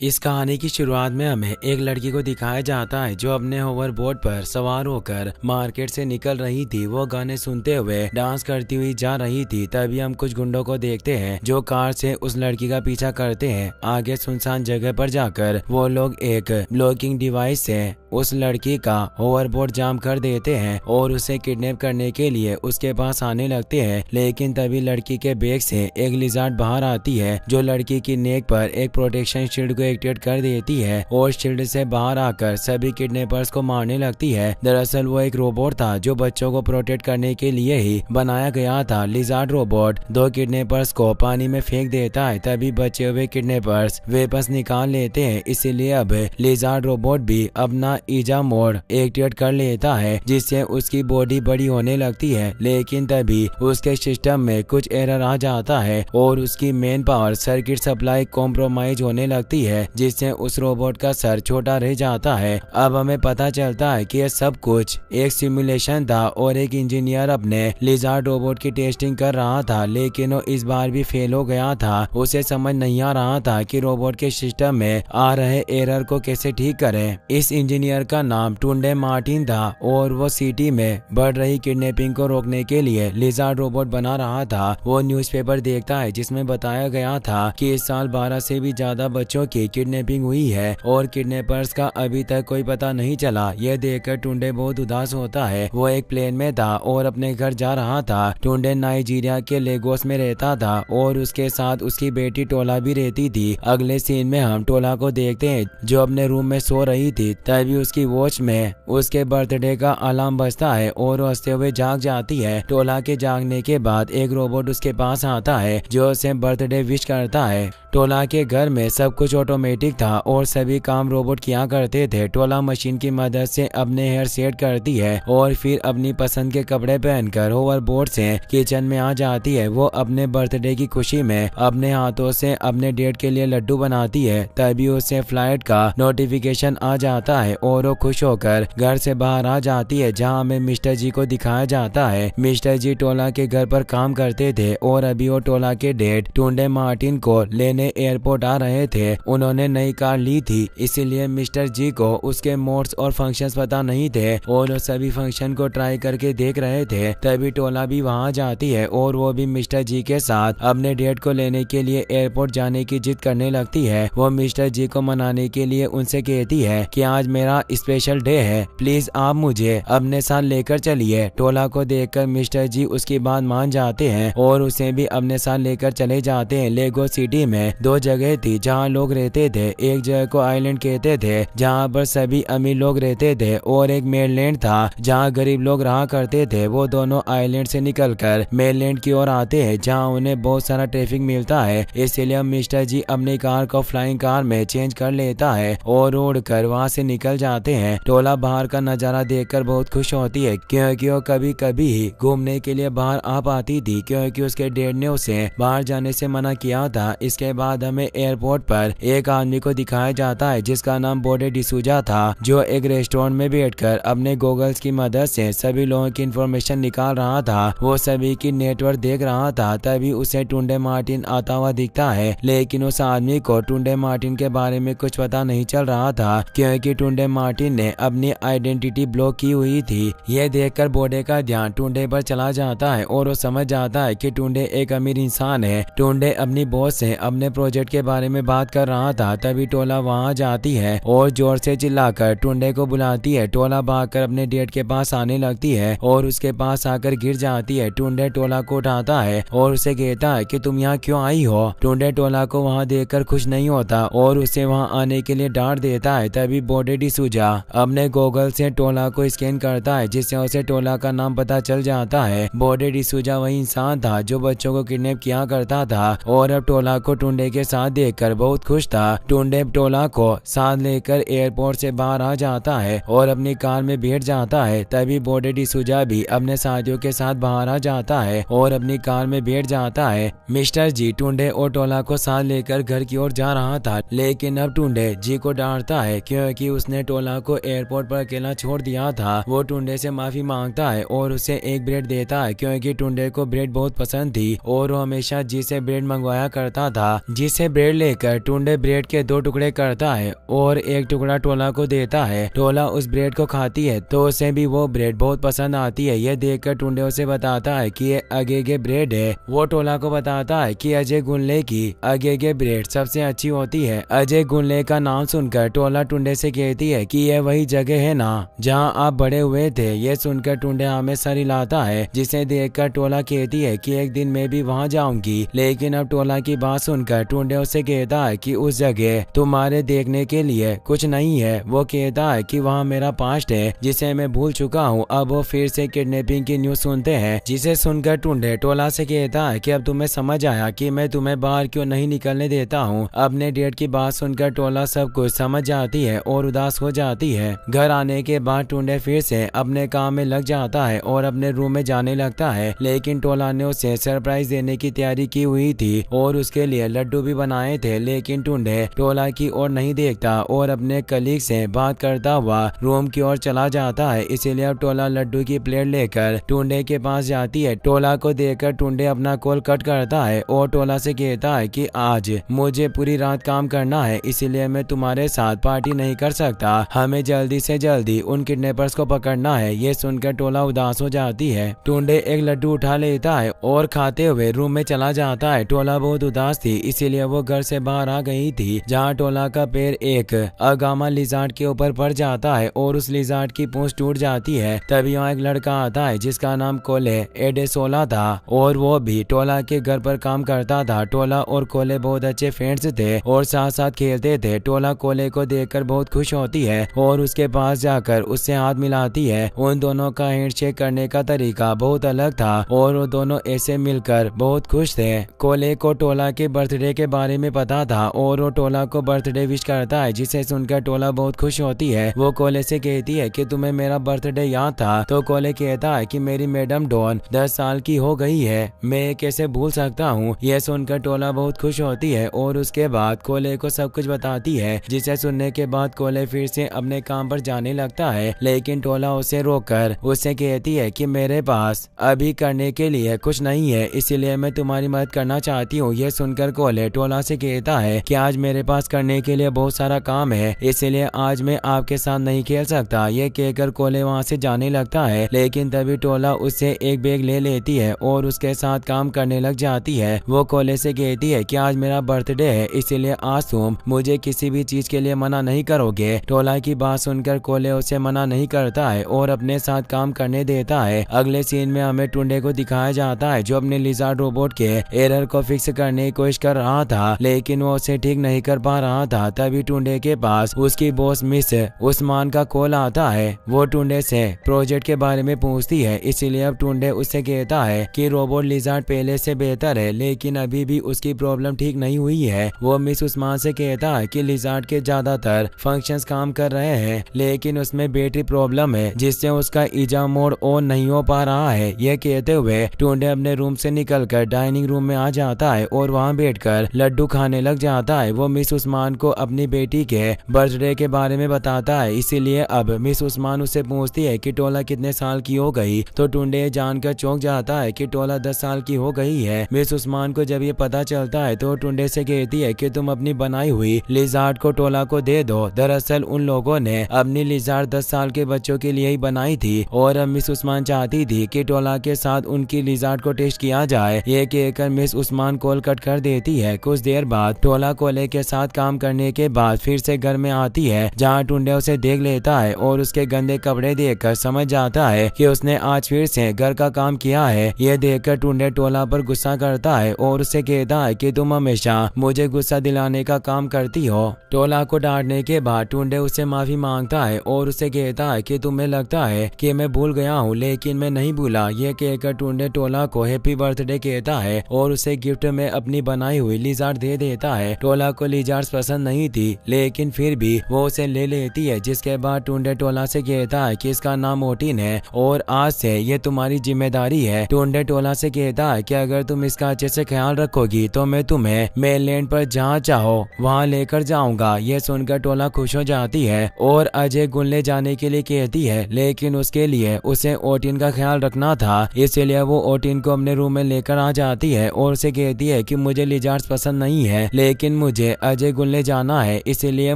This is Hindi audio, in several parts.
इस कहानी की शुरुआत में हमें एक लड़की को दिखाया जाता है जो अपने होवरबोर्ड पर सवार होकर मार्केट से निकल रही थी। वो गाने सुनते हुए डांस करती हुई जा रही थी। तभी हम कुछ गुंडों को देखते हैं जो कार से उस लड़की का पीछा करते हैं। आगे सुनसान जगह पर जाकर वो लोग एक ब्लॉकिंग डिवाइस से उस लड़की का होवरबोर्ड जाम कर देते हैं और उसे किडनैप करने के लिए उसके पास आने लगते हैं। लेकिन तभी लड़की के बैग से एक लिजार्ड बाहर आती है जो लड़की की नेक पर एक प्रोटेक्शन शील्ड को एक्टिवेट कर देती है और शील्ड से बाहर आकर सभी किडनैपर्स को मारने लगती है। दरअसल वो एक रोबोट था जो बच्चों को प्रोटेक्ट करने के लिए ही बनाया गया था। लिजार्ड रोबोट दो किडनैपर्स को पानी में फेंक देता है। तभी बचे हुए किडनैपर्स वेपन्स निकाल लेते हैं। इसीलिए अब लिजार्ड रोबोट भी अपना ईजा मोड एक्टिवेट कर लेता है जिससे उसकी बॉडी बड़ी होने लगती है। लेकिन तभी उसके सिस्टम में कुछ एरर आ जाता है और उसकी main power circuit supply compromise होने लगती है जिससे उस रोबोट का सर छोटा रह जाता है। अब हमें पता चलता है कि यह सब कुछ एक सिमुलेशन था और एक इंजीनियर अपने लिजार्ड रोबोट की टेस्टिंग कर रहा था, लेकिन वो इस बार भी फेल हो गया था। उसे समझ नहीं आ रहा था कि रोबोट के सिस्टम में आ रहे एरर को कैसे ठीक करें। इस इंजीनियर का नाम टुंडे मार्टिन था और वो सिटी में बढ़ रही किडनैपिंग को रोकने के लिए लिजार्ड रोबोट बना रहा था। वो न्यूज़पेपर देखता है जिसमें बताया गया था कि इस साल 12 से भी ज्यादा बच्चों की किडनैपिंग हुई है और किडनैपर्स का अभी तक कोई पता नहीं चला। यह देखकर टुंडे बहुत उदास होता है। वो एक प्लेन में था और अपने घर जा रहा था। टुंडे नाइजीरिया के लेगोस में रहता था और उसके साथ उसकी बेटी टोला भी रहती थी। अगले सीन में हम टोला को देखते हैं जो अपने रूम में सो रही थी। तभी उसकी वॉच में उसके बर्थडे का अलार्म बजता है और वो हंसते हुए जाग जाती है। टोला के जागने के बाद एक रोबोट उसके पास आता है जो उसे बर्थडे विश करता है। टोला के घर में सब कुछ ऑटोमेटिक था और सभी काम रोबोट किया करते थे। टोला मशीन की मदद से अपने हेयर सेट करती है और फिर अपनी पसंद के कपड़े पहनकर होवरबोर्ड से किचन में आ जाती है। वो अपने बर्थडे की खुशी में अपने हाथों से अपने डेट के लिए लड्डू बनाती है। तभी उसे फ्लाइट का नोटिफिकेशन आ जाता है और वो खुश होकर घर से बाहर आ जाती है जहाँ हमें मिस्टर जी को दिखाया जाता है। मिस्टर जी टोला के घर पर काम करते थे और अभी वो टोला के डैड टुंडे मार्टिन को लेने एयरपोर्ट आ रहे थे। उन्होंने नई कार ली थी इसीलिए मिस्टर जी को उसके मोड्स और फंक्शंस पता नहीं थे और वो सभी फंक्शन को ट्राई करके देख रहे थे। तभी टोला भी वहां जाती है और वो भी मिस्टर जी के साथ अपने डैड को लेने के लिए एयरपोर्ट जाने की जिद करने लगती है। वो मिस्टर जी को मनाने के लिए उनसे कहती है कि आज मेरा स्पेशल डे है, प्लीज आप मुझे अपने साथ लेकर चलिए। टोला को देखकर मिस्टर जी उसकी बात मान जाते हैं और उसे भी अपने साथ लेकर चले जाते हैं। लेगो सिटी में दो जगह थी जहाँ लोग रहते थे। एक जगह को आइलैंड कहते थे जहाँ पर सभी अमीर लोग रहते थे और एक मेनलैंड था जहाँ गरीब लोग रहा करते थे। वो दोनों आइलैंड से निकलकर मेनलैंड की ओर आते हैं जहाँ उन्हें बहुत सारा ट्रैफिक मिलता है। इसीलिए मिस्टर जी अपनी कार को फ्लाइंग कार में चेंज कर लेता है और उड़कर वहाँ से निकल जाते हैं। टोला बाहर का नजारा देखकर बहुत खुश होती है क्योंकि वो कभी कभी ही घूमने के लिए बाहर आ पाती थी क्योंकि उसके डैड ने उसे बाहर जाने से मना किया था। इसके बाद हमें एयरपोर्ट पर एक आदमी को दिखाया जाता है जिसका नाम बोडे डिसूजा था जो एक रेस्टोरेंट में बैठकर अपने गूगल्स की मदद से सभी लोगों की इंफॉर्मेशन निकाल रहा था। वो सभी की नेटवर्क देख रहा था। तभी उसे टुंडे मार्टिन आता हुआ दिखता है लेकिन उस आदमी को टुंडे मार्टिन के बारे में कुछ पता नहीं चल रहा था क्योंकि टुंडे मार्टिन ने अपनी आइडेंटिटी ब्लॉक की हुई थी। यह देखकर बोडे का ध्यान टुंडे पर चला जाता है और वो समझ जाता है कि टुंडे एक अमीर इंसान है। टुंडे अपनी बॉस से अपने प्रोजेक्ट के बारे में बात कर रहा था। तभी टोला वहां जाती है और जोर से चिल्लाकर टुंडे को बुलाती है। टोला भागकर अपने डैड के पास आने लगती है और उसके पास आकर गिर जाती है। टुंडे टोला को उठाता है और उसे कहता है कि तुम यहाँ क्यों आई हो। टुंडे टोला को वहाँ देखकर खुश नहीं होता और उसे वहाँ आने के लिए डांट देता है। तभी बोडे डिसूजा अपने गूगल से टोला को स्कैन करता है जिससे उसे टोला का नाम पता चल जाता है। बोडे डिसूजा वही इंसान था जो बच्चों को किडनैप किया करता था और अब टोला को टुंडे के साथ देखकर बहुत खुश था। टुंडे टोला को साथ लेकर एयरपोर्ट से बाहर आ जाता है और अपनी कार में बैठ जाता है। तभी बोडे डिसूजा भी अपने साथियों के साथ बाहर आ जाता है और अपनी कार में बैठ जाता है। मिस्टर जी टुंडे और टोला को साथ लेकर घर की ओर जा रहा था लेकिन अब टुंडे जी को डांटता है क्योंकि उसने टोला को एयरपोर्ट पर अकेला छोड़ दिया था, वो टुंडे से माफी मांगता है और उसे एक ब्रेड देता है क्योंकि टुंडे को ब्रेड बहुत पसंद थी और वो हमेशा जिसे ब्रेड मंगवाया करता था। जिसे ब्रेड लेकर टुंडे ब्रेड के 2 टुकड़े करता है और एक टुकड़ा टोला को देता है। टोला उस ब्रेड को खाती है तो उसे भी वो ब्रेड बहुत पसंद आती है। यह देखकर टुंडे उसे बताता है कि ये अगेगे ब्रेड है। वो टोला को बताता है कि अजय गुनले की अगेगे ब्रेड सबसे अच्छी होती है। अजय गुनले का नाम सुनकर टोला टुंडे से कहती है कि यह वही जगह है ना जहां आप बड़े हुए थे। यह सुनकर टुंडे हमें सर हिलाता है, जिसे देखकर टोला कहती है कि एक दिन मैं भी वहां जाऊंगी। लेकिन अब टोला की बात सुनकर टुंडे उसे कहता है कि उस जगह तुम्हारे देखने के लिए कुछ नहीं है। वो कहता है कि वहाँ मेरा पास्ट है जिसे मैं भूल चुका हूँ। अब वो फिर से किडनैपिंग की न्यूज सुनते हैं, जिसे सुनकर टुंडे टोला से कहता है कि अब तुम्हें समझ आया कि मैं तुम्हें बाहर क्यों नहीं निकलने देता हूँ। अपने डेट की बात सुनकर टोला सब कुछ समझ जाती है और उदास हो जाती है। घर आने के बाद टुंडे फिर से अपने काम में लग जाता है और अपने रूम में जाने लगता है। लेकिन टोला ने उसे सरप्राइज देने की तैयारी की हुई थी और उसके लिए लड्डू भी बनाए थे। लेकिन टुंडे टोला की ओर नहीं देखता और अपने कलीग से बात करता हुआ रूम की ओर चला जाता है। इसीलिए अब टोला लड्डू की प्लेट लेकर टुंडे के पास जाती है। टोला को देखकर टुंडे अपना कॉल कट करता है और टोला से कहता है कि आज मुझे पूरी रात काम करना है, इसीलिए मैं तुम्हारे साथ पार्टी नहीं कर सकता। हमें जल्दी से जल्दी उन किडनैपर्स को पकड़ना है। ये सुनकर टोला उदास हो जाती है। टुंडे एक लड्डू उठा लेता है और खाते हुए रूम में चला जाता है। टोला बहुत उदास थी, इसीलिए वो घर से बाहर आ गई थी, जहाँ टोला का पैर एक अगामा लिजार्ड के ऊपर पड़ जाता है और उस लिजार्ड की पूंछ टूट जाती है। तभी यहाँ एक लड़का आता है जिसका नाम कोले एडेसोला था और वो भी टोला के घर पर काम करता था। टोला और कोले बहुत अच्छे फ्रेंड्स थे और साथ साथ खेलते थे। टोला कोले को देखकर बहुत खुश होती है और उसके पास जाकर उससे हाथ मिलाती है। उन दोनों का हैंडशेक करने का तरीका बहुत अलग था और वो दोनों ऐसे मिलकर बहुत खुश थे। कोले को टोला के बर्थडे के बारे में पता था और वो टोला को बर्थडे विश करता है, जिसे सुनकर टोला बहुत खुश होती है। वो कोले से कहती है कि तुम्हें मेरा बर्थडे याद था? तो कोले कहता है कि मेरी मैडम डॉन 10 साल की हो गई है, मैं कैसे भूल सकता हूँ। यह सुनकर टोला बहुत खुश होती है और उसके बाद कोले को सब कुछ बताती है, जिसे सुनने के बाद कोले फिर से अपने काम पर जाने लगता है। लेकिन टोला उसे रोककर उससे कहती है कि मेरे पास अभी करने के लिए कुछ नहीं है, इसीलिए मैं तुम्हारी मदद करना चाहती हूँ। यह सुनकर कोले टोला से कहता है कि आज मेरे पास करने के लिए बहुत सारा काम है, इसलिए आज मैं आपके साथ नहीं खेल सकता। ये कहकर कोले वहाँ से जाने लगता है। लेकिन तभी टोला उससे एक बैग ले लेती है और उसके साथ काम करने लग जाती है। वो कोले से कहती है कि आज मेरा बर्थडे है, इसीलिए आज तुम मुझे किसी भी चीज के लिए मना नहीं करोगे। टोला की बात सुनकर कोले उसे मना नहीं करता है और अपने साथ काम करने देता है। अगले सीन में हमें टुंडे को दिखाया जाता है जो अपने लिजार्ड रोबोट के एरर को फिक्स करने की कोशिश कर रहा था, लेकिन वो उसे ठीक नहीं कर पा रहा था। तभी टुंडे के पास उसकी बॉस मिस उस्मान का कॉल आता है। वो टुंडे से प्रोजेक्ट के बारे में पूछती है, इसीलिए अब टुंडे उससे कहता है कि रोबोट लिजार्ड पहले से बेहतर है, लेकिन अभी भी उसकी प्रॉब्लम ठीक नहीं हुई है। वो मिस उस्मान से कहता है कि लिजार्ड के ज्यादातर फंक्शंस काम कर रहे हैं, लेकिन उसमें बैटरी प्रॉब्लम है जिससे उसका ईजा मोड ऑन नहीं हो पा रहा है। यह कहते हुए टुंडे अपने रूम से निकलकर डाइनिंग रूम में आ जाता है और वहां बैठकर लड्डू खाने लग जाता है। वो मिस उस्मान को अपनी बेटी के बर्थडे के बारे में बताता है, इसीलिए अब मिस उस्मान उससे पूछती है कि टोला कितने साल की हो गई। तो टुंडे जानकर चौंक जाता है कि टोला 10 साल की हो गई है। मिस उस्मान को जब ये पता चलता है तो टुंडे से कहती है कि तुम अपनी बनाई हुई लिजार्ड को टोला को दे दो। दरअसल उन लोगों ने अपनी लिजार्ड 10 साल के बच्चों के लिए ही बनाई थी और अब मिस उस्मान चाहती थी कि टोला के साथ उनकी लिजार्ड को टेस्ट किया जाए। ये कहकर मिस उस्मान कॉल कट कर देती है। कुछ देर बाद टोला कोले के साथ काम करने के बाद फिर से घर में आती है, जहाँ टुंडे उसे देख लेता है और उसके गंदे कपड़े देखकर समझ जाता है कि उसने आज फिर से घर का काम किया है। यह देखकर टुंडे टोला पर गुस्सा करता है और उससे कहता है कि तुम हमेशा मुझे गुस्सा दिलाने का काम करती हो। टोला को डांटने के बाद टुंडे उससे माफी मांगता है और उससे कहता है कि तुम्हें लगता है कि मैं भूल गया हूँ, लेकिन मैं नहीं भूला। यह कहकर टुंडे टोला को हैप्पी बर्थडे कहता है और उसे गिफ्ट में अपनी बनाई हुई लिजार्ड दे देता है। टोला को लिजार्ड पसंद नहीं थी, लेकिन फिर भी वो उसे ले लेती है। जिसके बाद टुंडे टोला से कहता है कि इसका नाम मोटिन है और आज से ये तुम्हारी जिम्मेदारी है। टुंडे टोला से कहता है कि अगर तुम इसका अच्छे से ख्याल रखोगी तो मैं तुम्हें मेनलैंड पर जहाँ चाहो वहाँ लेकर जाऊंगा। ये सुनकर टोला खुश हो जाती जाती है और अजय गुल्ले जाने के लिए कहती है, लेकिन उसके लिए उसे ओटिन का ख्याल रखना था, इसलिए वो ओटिन को अपने रूम में लेकर आ जाती है और उसे कहती है कि मुझे लिजार्ड्स पसंद नहीं है, लेकिन मुझे अजय गुल्ले जाना है, इसीलिए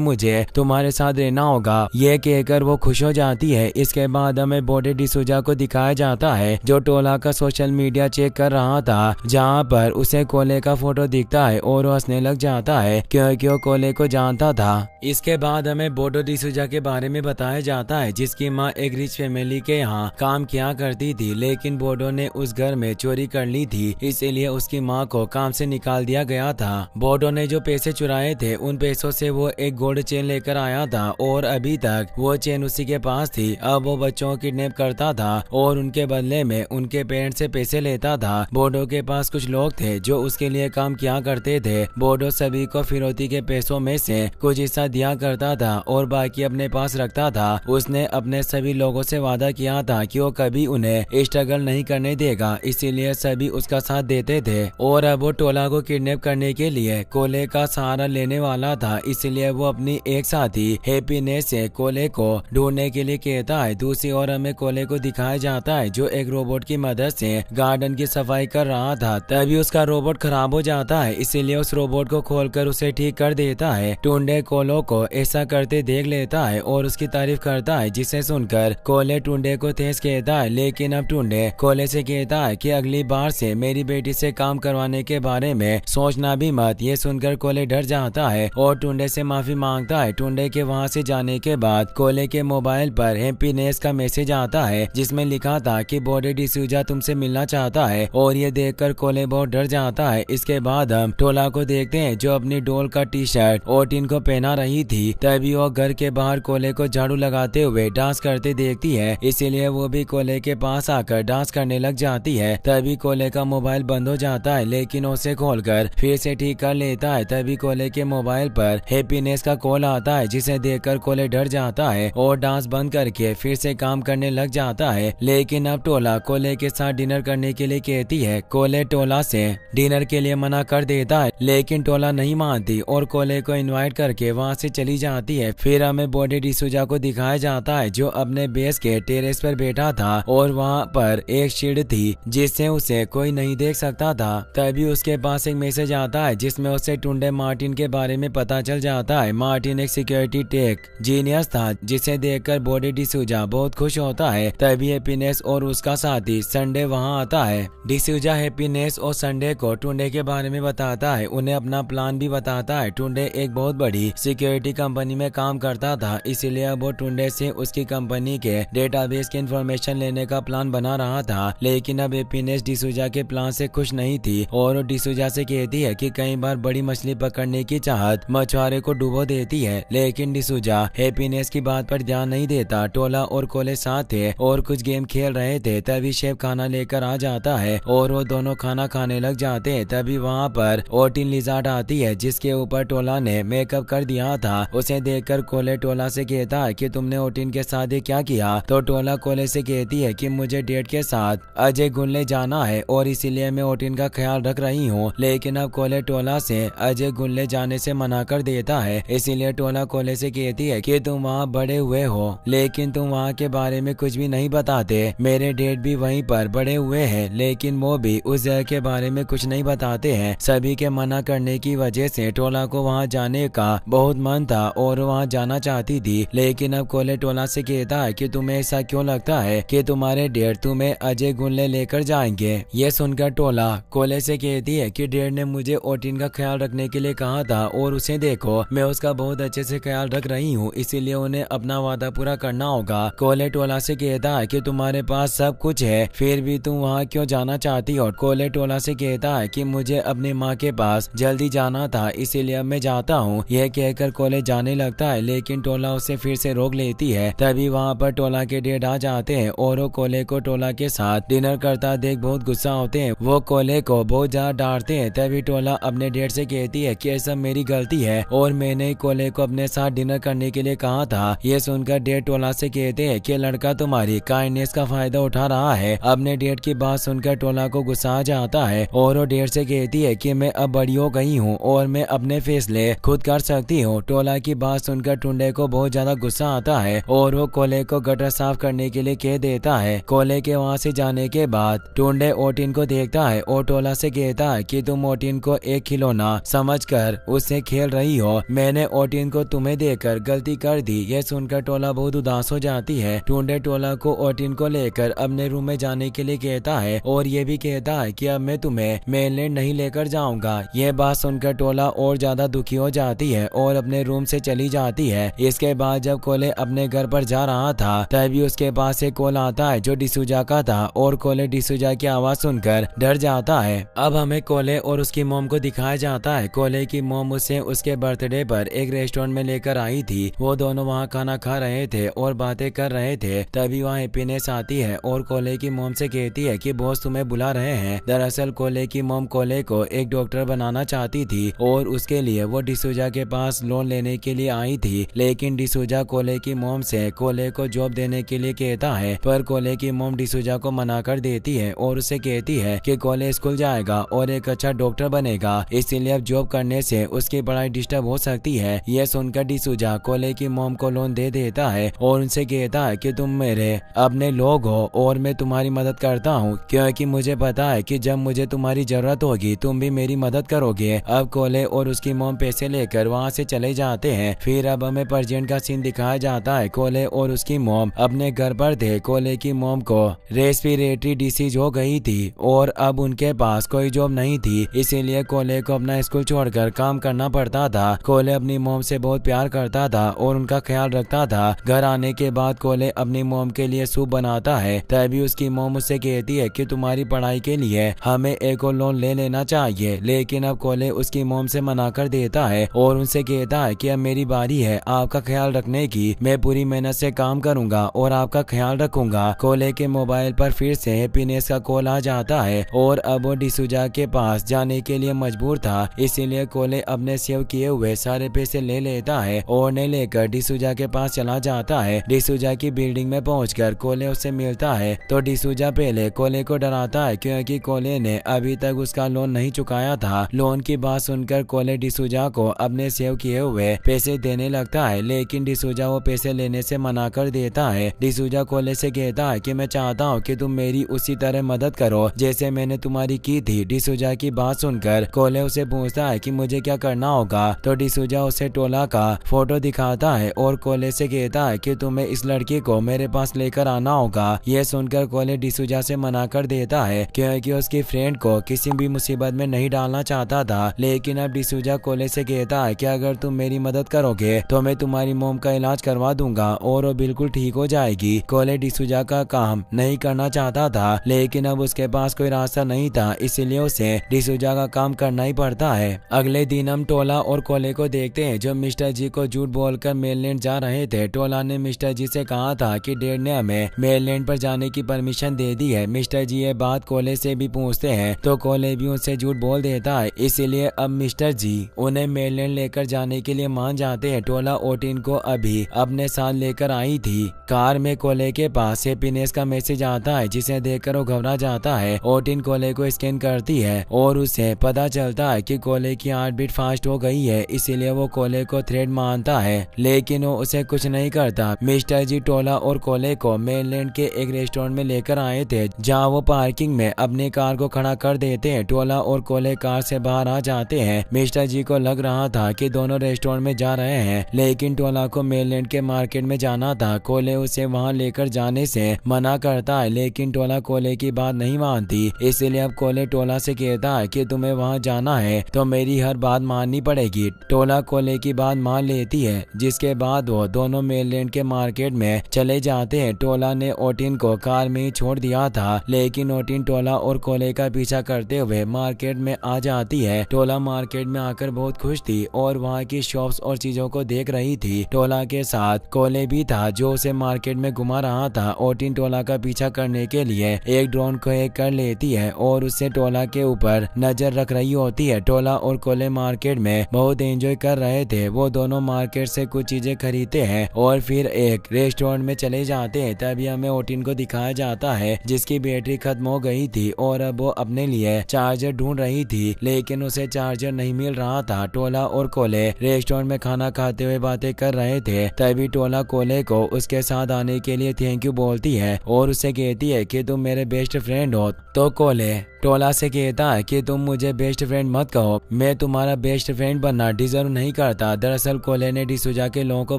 मुझे तुम्हारे साथ रहना होगा। ये कहकर वो खुश हो जाती है। इसके बाद हमें बॉडी डिसूजा को दिखाया जाता है जो टोला का सोशल मीडिया चेक कर रहा था, जहाँ पर उसे कोले का फोटो दिखता है और वो हंसने लग जाता है क्योंकि वो कोले को जानता था। इसके बाद हमें बोडो डिसूजा के बारे में बताया जाता है जिसकी माँ एक रिच फैमिली के यहाँ काम किया करती थी, लेकिन बोडो ने उस घर में चोरी कर ली थी, इसीलिए उसकी माँ को काम से निकाल दिया गया था। बोडो ने जो पैसे चुराए थे उन पैसों से वो एक गोल्ड चेन लेकर आया था और अभी तक वो चेन उसी के पास थी। अब वो बच्चों को किडनैप करता था और उनके बदले में उनके पेरेंट्स से पैसे लेता था। बोडो के पास कुछ लोग थे जो उसके लिए काम किया करते थे। बोडो सभी को फिरौती के पैसों में से कुछ हिस्सा दिया करता था और बाकी अपने पास रखता था। उसने अपने सभी लोगों से वादा किया था कि वो कभी उन्हें स्ट्रगल नहीं करने देगा, इसीलिए सभी उसका साथ देते थे। और अब वो टोला को किडनैप करने के लिए कोले का सहारा लेने वाला था, इसलिए वो अपनी एक साथी हैप्पीनेस से कोले को ढूंढने के लिए कहता है। दूसरी ओर हमें कोले को दिखाया जाता है जो एक रोबोट की मदद से गार्डन की सफाई कर रहा था। तभी उसका रोबोट खराब हो जाता है, इसीलिए उस रोबोट को खोलकर उसे ठीक कर देता है। टुंडे कोलो को ऐसा करते देख लेता है और उसकी तारीफ करता है, जिसे सुनकर कोले टुंडे को थैंक्स कहता है। लेकिन अब टुंडे कोले से कहता है कि अगली बार से मेरी बेटी से काम करवाने के बारे में सोचना भी मत। ये सुनकर कोले डर जाता है और टुंडे से माफी मांगता है। टुंडे के वहाँ से जाने के बाद कोले के मोबाइल पर हैप्पीनेस का मैसेज आता है जिसमें लिखा था कि बॉडी डिसूजा तुमसे मिलना चाहता है, और ये देखकर कोले बहुत डर जाता है। इसके बाद हम टोला को देखते हैं जो अपनी डोल का टी शर्ट ओटिन को पहना रही थी। तभी वो घर के बाहर कोले को झाड़ू लगाते हुए डांस करते देखती है, इसीलिए वो भी कोले के पास आकर डांस करने लग जाती है। तभी कोले का मोबाइल बंद हो जाता है, लेकिन उसे खोलकर फिर से ठीक कर लेता है। तभी कोले के मोबाइल पर हैप्पीनेस का कॉल आता है, जिसे देखकर कोले डर जाता है और डांस बंद करके फिर से काम करने लग जाता है। लेकिन अब टोला कोले के साथ डिनर करने के लिए कहती है। कोले टोला से डिनर के लिए मना कर देता है, लेकिन टोला नहीं मानती और कोले को इनवाइट करके वहाँ से चली जाती है। फिर हमें बॉडी डिसूजा को दिखाया जाता है जो अपने बेस के टेरेस पर बैठा था और वहाँ पर एक शील्ड थी जिससे उसे कोई नहीं देख सकता था। तभी उसके पास एक मैसेज आता है जिसमें उसे टुंडे मार्टिन के बारे में पता चल जाता है। मार्टिन एक सिक्योरिटी टेक जीनियस था, जिसे देखकर बॉडी डिसूजा बहुत खुश होता है। तभी हैप्पीनेस और उसका साथी संडे वहाँ आता है। डिसूजा हैप्पीनेस और संडे को टुंडे के बारे में बताता है, उन्हें अपना प्लान भी बताता है। टुंडे एक बहुत बड़ी सिक्योरिटी कंपनी में काम करता था, इसीलिए अब वो टुंडे से उसकी कंपनी के डेटाबेस की इंफॉर्मेशन लेने का प्लान बना रहा था। लेकिन अब हैप्पीनेस डिसूजा के प्लान से खुश नहीं थी और डिसूजा से कहती है कि कई बार बड़ी मछली पकड़ने की चाहत मछुआरे को डुबो देती है। लेकिन डिसूजा हैप्पीनेस की बात पर ध्यान नहीं देता। टोला और कोले साथ थे और कुछ गेम खेल रहे थे। तभी शेफ खाना लेकर आ जाता है और वो दोनों खाना खाने लग जाते हैं। तभी वहाँ पर ओटिन लिजार्ड आती है जिसके ऊपर टोला ने मेकअप कर दिया था। उसे देखकर कोले टोला से कहता है कि तुमने ओटिन के साथ ये क्या किया। तो टोला कोले से कहती है कि मुझे डेट के साथ अजय गुल्ले जाना है और इसीलिए मैं ओटिन का ख्याल रख रही हूँ। लेकिन अब कोले टोला से अजय गुल्ले जाने से मना कर देता है, इसीलिए टोला कोले से कहती है कि तुम वहाँ बड़े हुए हो लेकिन तुम वहाँ के बारे में कुछ भी नहीं बताते। मेरे डेट भी वहीं पर बड़े हुए हैं लेकिन वो भी उस जगह के बारे में कुछ नहीं बताते हैं। सभी के मना करने की वजह से टोला को वहाँ जाने का बहुत मन था और वहाँ जाना चाहती थी। लेकिन अब कोले टोला से कहता है कि तुम्हें ऐसा क्यों लगता है कि तुम्हारे डेट तुम्हें अजय गुल्ले लेकर जाएंगे। ये सुनकर टोला कोले से कहती है कि डेट ने मुझे ओटिन का ख्याल रखने के लिए कहा था और उसे देखो मैं उसका बहुत अच्छे से ख्याल रख रही हूँ, इसीलिए उन्हें अपना वादा पूरा करना होगा। कोले टोला से कहता है कि तुम्हारे पास सब कुछ है फिर भी तुम वहाँ क्यों जाना चाहती हो। कोले टोला से कहता है कि मुझे अपनी माँ के पास जल्दी जाना था इसीलिए अब मैं जाता हूँ। यह कहकर कोले जाने लगता है लेकिन टोला उसे फिर से रोक लेती है। तभी वहाँ पर टोला के डेड आ जाते हैं और वो कोले को टोला के साथ डिनर करता देख बहुत गुस्सा होते हैं। वो कोले को बहुत ज्यादा डांटते हैं। तभी टोला अपने डेड से कहती है कि ऐसा मेरी गलती है और मैंने कोले को अपने साथ डिनर करने के लिए कहा था। ये सुनकर डेड टोला से कहते हैं कि लड़का तुम्हारी काइंडनेस का फायदा उठा रहा है। अपने डेड की बात सुनकर टोला को गुस्सा आ जाता है और वो डेड से कहती है कि मैं अब बड़ी हो गई हूँ और मैं अपने फैसले खुद कर सकती हूँ। टोला की बात सुनकर सुनकर टुंडे को बहुत ज्यादा गुस्सा आता है और वो कोले को गटर साफ करने के लिए कह देता है। कोले के वहाँ से जाने के बाद टुंडे ओटिन को देखता है और टोला से कहता है कि तुम ओटिन को एक खिलौना समझकर उससे खेल रही हो, मैंने ओटिन को तुम्हें देकर गलती कर दी। यह सुनकर टोला बहुत उदास हो जाती है। टुंडे टोला को ओटिन को लेकर अपने रूम में जाने के लिए कहता है और ये भी कहता है कि अब मैं तुम्हें मेनलैंड नहीं लेकर जाऊंगा। यह बात सुनकर टोला और ज्यादा दुखी हो जाती है और अपने रूम से चली जाती है। इसके बाद जब कोले अपने घर पर जा रहा था तभी उसके पास एक कॉल आता है जो डिसूजा का था और कोले डिसूजा की आवाज सुनकर डर जाता है। अब हमें कोले और उसकी मॉम को दिखाया जाता है। कोले की मॉम उसे उसके बर्थडे पर एक रेस्टोरेंट में लेकर आई थी। वो दोनों वहाँ खाना खा रहे थे और बातें कर रहे थे। तभी वहाँ हैप्पीनेस आती है और कोले की मॉम से कहती है कि बॉस तुम्हें बुला रहे हैं। दरअसल कोले की मॉम कोले को एक डॉक्टर बनाना चाहती थी और उसके लिए वो डिसूजा के पास लोन लेने के लिए आई थी, लेकिन डिसूजा कोले की मॉम से कोले को जॉब देने के लिए कहता है, पर कोले की मॉम डिसूजा को मना कर देती है और उसे कहती है कि कोले स्कूल जाएगा और एक अच्छा डॉक्टर बनेगा, इसीलिए अब जॉब करने से उसकी पढ़ाई डिस्टर्ब हो सकती है। यह सुनकर डिसूजा कोले की मॉम को लोन दे देता है और उनसे कहता है कि तुम मेरे अपने लोग हो और मैं तुम्हारी मदद करता हूँ, क्योंकि मुझे पता है कि जब मुझे तुम्हारी जरूरत होगी तुम भी मेरी मदद करोगे। अब कोले और उसकी मॉम पैसे लेकर वहाँ से चले जाते हैं। फिर अब हमें प्रेजेंट का सीन दिखाया जाता है। कोले और उसकी मॉम अपने घर पर थे। कोले की मॉम को रेस्पिरेटरी डिसीज हो गई थी और अब उनके पास कोई जॉब नहीं थी, इसीलिए कोले को अपना स्कूल छोड़कर काम करना पड़ता था। कोले अपनी मॉम से बहुत प्यार करता था और उनका ख्याल रखता था। घर आने के बाद कोले अपनी मॉम के लिए सूप बनाता है। तभी उसकी मॉम उससे कहती है कि तुम्हारी पढ़ाई के लिए हमें एक और लोन ले लेना चाहिए, लेकिन अब कोले उसकी मॉम से मना कर देता है और उनसे कहता है कि अब मेरी बारी है आपका ख्याल रखने की, मैं पूरी मेहनत से काम करूंगा और आपका ख्याल रखूंगा। कोले के मोबाइल पर फिर से हैप्पीनेस का कॉल आ जाता है और अब वो डिसूजा के पास जाने के लिए मजबूर था, इसीलिए कोले अपने सेव किए हुए सारे पैसे ले लेता है और ने लेकर डिसूजा के पास चला जाता है। डिसूजा की बिल्डिंग में पहुंचकर कोले उससे मिलता है तो डिसूजा पहले कोले को डराता है क्योंकि कोले ने अभी तक उसका लोन नहीं चुकाया था। लोन की बात सुनकर कोले डिसूजा को अपने सेव किए हुए पैसे देने लगता है, लेकिन डिसूजा वो पैसे लेने से मना कर देता है। डिसूजा कोले से कहता है कि मैं चाहता हूँ कि तुम मेरी उसी तरह मदद करो जैसे मैंने तुम्हारी की थी। डिसूजा की बात सुनकर कोले उसे पूछता है कि मुझे क्या करना होगा, तो डिसूजा उसे टोला का फोटो दिखाता है और कोले से कहता है कि तुम्हें इस लड़की को मेरे पास लेकर आना होगा। यह सुनकर कोले डिसूजा से मना कर देता है क्योंकि उसकी फ्रेंड को किसी भी मुसीबत में नहीं डालना चाहता था, लेकिन अब डिसूजा कोले से कहता है कि अगर तुम मेरी मदद करोगे तो मैं तुम्हारी मोम का इलाज करवा दूंगा और वो बिल्कुल ठीक हो जाएगी। कोले डिसूजा का काम नहीं करना चाहता था, लेकिन अब उसके पास कोई रास्ता नहीं था, इसीलिए उसे डिसूजा का काम करना ही पड़ता है। अगले दिन हम टोला और कोले को देखते हैं जो मिस्टर जी को झूठ बोलकर मेनलैंड जा रहे थे। टोला ने मिस्टर जी से कहा था कि डैड ने हमें मेनलैंड पर जाने की परमिशन दे दी है। मिस्टर जी ये बात कोले से भी पूछते हैं तो कोले भी उनसे झूठ बोल देता है, इसीलिए अब मिस्टर जी उन्हें मेनलैंड लेकर जाने के लिए मान जाते हैं। टोला ओटिन को अभी अपने साथ लेकर आई थी। कार में कोले के पास हैप्पीनेस का मैसेज आता है जिसे देखकर वो घबरा जाता है। ओटिन कोले को स्कैन करती है और उसे पता चलता है कि कोले की हार्ट बीट फास्ट हो गई है, इसीलिए वो कोले को थ्रेट मानता है, लेकिन वो उसे कुछ नहीं करता। मिस्टर जी टोला और कोले को मेनलैंड के एक रेस्टोरेंट में लेकर आए थे जहाँ वो पार्किंग में अपनी कार को खड़ा कर देते हैं। टोला और कोले कार से बाहर आ जाते हैं। मिस्टर जी को लग रहा था कि दोनों रेस्टोरेंट में जा रहे हैं, लेकिन टोला को मेनलैंड के मार्केट में जाना था। कोले उसे वहां लेकर जाने से मना करता है, लेकिन टोला कोले की बात नहीं मानती, इसलिए अब कोले टोला से कहता है कि तुम्हें वहां जाना है तो मेरी हर बात माननी पड़ेगी। टोला कोले की बात मान लेती है, जिसके बाद वो दोनों मेनलैंड के मार्केट में चले जाते हैं। टोला ने ओटिन को कार में ही छोड़ दिया था, लेकिन ओटिन टोला और कोले का पीछा करते हुए मार्केट में आ जाती है। टोला मार्केट में आकर बहुत खुश थी और वहाँ की शॉप्स और चीजों को देख रही थी। टोला के साथ कोले भी था जो उसे मार्केट में घुमा रहा था। ओटिन टोला का पीछा करने के लिए एक ड्रोन को हैक कर लेती है और उससे टोला के ऊपर नजर रख रही होती है। टोला और कोले मार्केट में बहुत एंजॉय कर रहे थे। वो दोनों मार्केट से कुछ चीजें खरीदते हैं और फिर एक रेस्टोरेंट में चले जाते हैं। तभी हमें ओटिन को दिखाया जाता है जिसकी बैटरी खत्म हो गई थी और अब वो अपने लिए चार्जर ढूंढ रही थी, लेकिन उसे चार्जर नहीं मिल रहा था। टोला और कोले रेस्टोरेंट में खाना खाते जाते हुए बातें कर रहे थे तभी टोला कोले को उसके साथ आने के लिए थैंक यू बोलती है और उसे कहती है कि तुम मेरे बेस्ट फ्रेंड हो। तो कोले टोला से कहता है कि तुम मुझे बेस्ट फ्रेंड मत कहो, मैं तुम्हारा बेस्ट फ्रेंड बनना डिजर्व नहीं करता। दरअसल कोले ने डिसूजा के लोगों को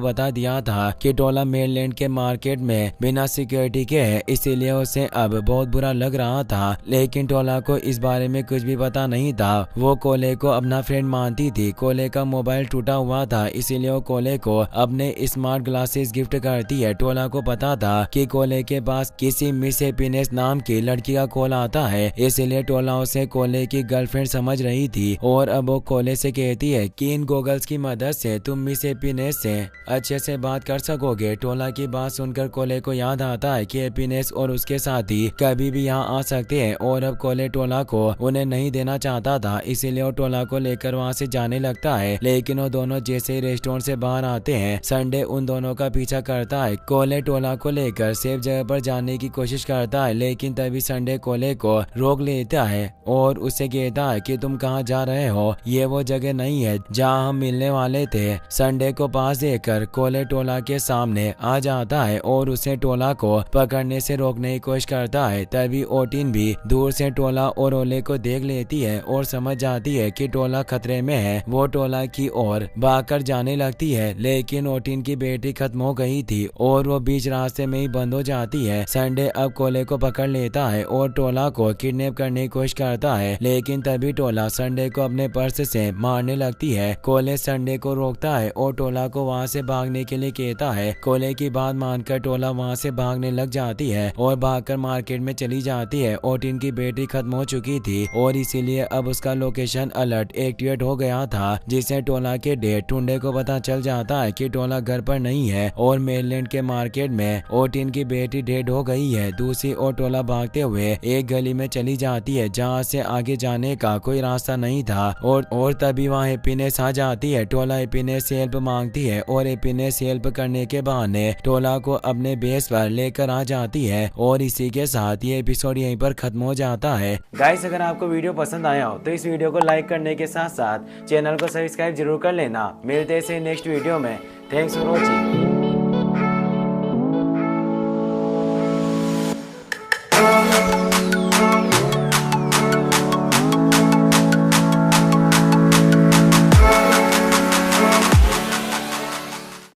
बता दिया था कि टोला मेनलैंड के मार्केट में बिना सिक्योरिटी के है, इसीलिए उसे अब बहुत बुरा लग रहा था। लेकिन टोला को इस बारे में कुछ भी पता नहीं था। वो कोले को अपना फ्रेंड मानती थी। कोले का मोबाइल टूटा हुआ था, इसीलिए वो कोले को अपने स्मार्ट ग्लासेस गिफ्ट करती है। टोला को पता था कि कोले के पास किसी मिस हैप्पीनेस नाम की लड़की का कॉल आता है, इसलिए टोला उसे कोले की गर्लफ्रेंड समझ रही थी और अब वो कोले से कहती है कि इन गॉगल्स की मदद से तुम मिस हैप्पीनेस से अच्छे से बात कर सकोगे। टोला की बात सुनकर कोले को याद आता है कि हैप्पीनेस और उसके साथी कभी भी यहाँ आ सकते हैं और अब कोले टोला को उन्हें नहीं देना चाहता था, इसीलिए वो टोला को लेकर वहाँ से जाने लगता है। लेकिन वो दोनों जैसे ही रेस्टोरेंट से बाहर आते हैं संडे उन दोनों का पीछा करता है। कोले टोला को लेकर सेफ जगह पर जाने की कोशिश करता है, लेकिन तभी संडे कोले को रोक लेता है और उसे कहता है कि तुम कहाँ जा रहे हो, ये वो जगह नहीं है जहाँ हम मिलने वाले थे। संडे को पास देखकर कोले टोला के सामने आ जाता है और उसे टोला को पकड़ने से रोकने की कोशिश करता है। तभी ओटिन भी दूर से टोला और ओले को देख लेती है और समझ जाती है कि टोला खतरे में है। वो टोला की ओर भागकर जाने लगती है, लेकिन ओटिन की बैटरी खत्म हो गई थी और वो बीच रास्ते में ही बंद हो जाती है। संडे अब कोले को पकड़ लेता है और टोला को किडनैप करने की कोशिश करता है, लेकिन तभी टोला संडे को अपने पर्स से मारने लगती है। कोले संडे को रोकता है और टोला को वहाँ से भागने के लिए कहता है। कोले की बात मानकर टोला वहाँ से भागने लग जाती है और भागकर मार्केट में चली जाती है। ओटिन की बैटरी खत्म हो चुकी थी और इसीलिए अब उसका लोकेशन अलर्ट एक्टिवेट हो गया था, जिससे टोला के डेड टुंडे को पता चल जाता है कि टोला घर पर नहीं है और मेनलैंड के मार्केट में ओटिन की बैटरी डेड हो गई है। दूसरी ओर टोला भागते हुए एक गली में चली जाती है जहाँ से आगे जाने का कोई रास्ता नहीं था और तभी वहाँ हैप्पीनेस आ जाती है। टोला हैप्पीनेस से हेल्प मांगती है और हैप्पीनेस हेल्प करने के बहाने टोला को अपने बेस पर लेकर आ जाती है और इसी के साथ ये एपिसोड यहीं पर खत्म हो जाता है। गाइस, अगर आपको वीडियो पसंद आया हो तो इस वीडियो को लाइक करने के साथ साथ चैनल को सब्सक्राइब जरूर कर लेना। मिलते हैं नेक्स्ट वीडियो में। Thanks for watching.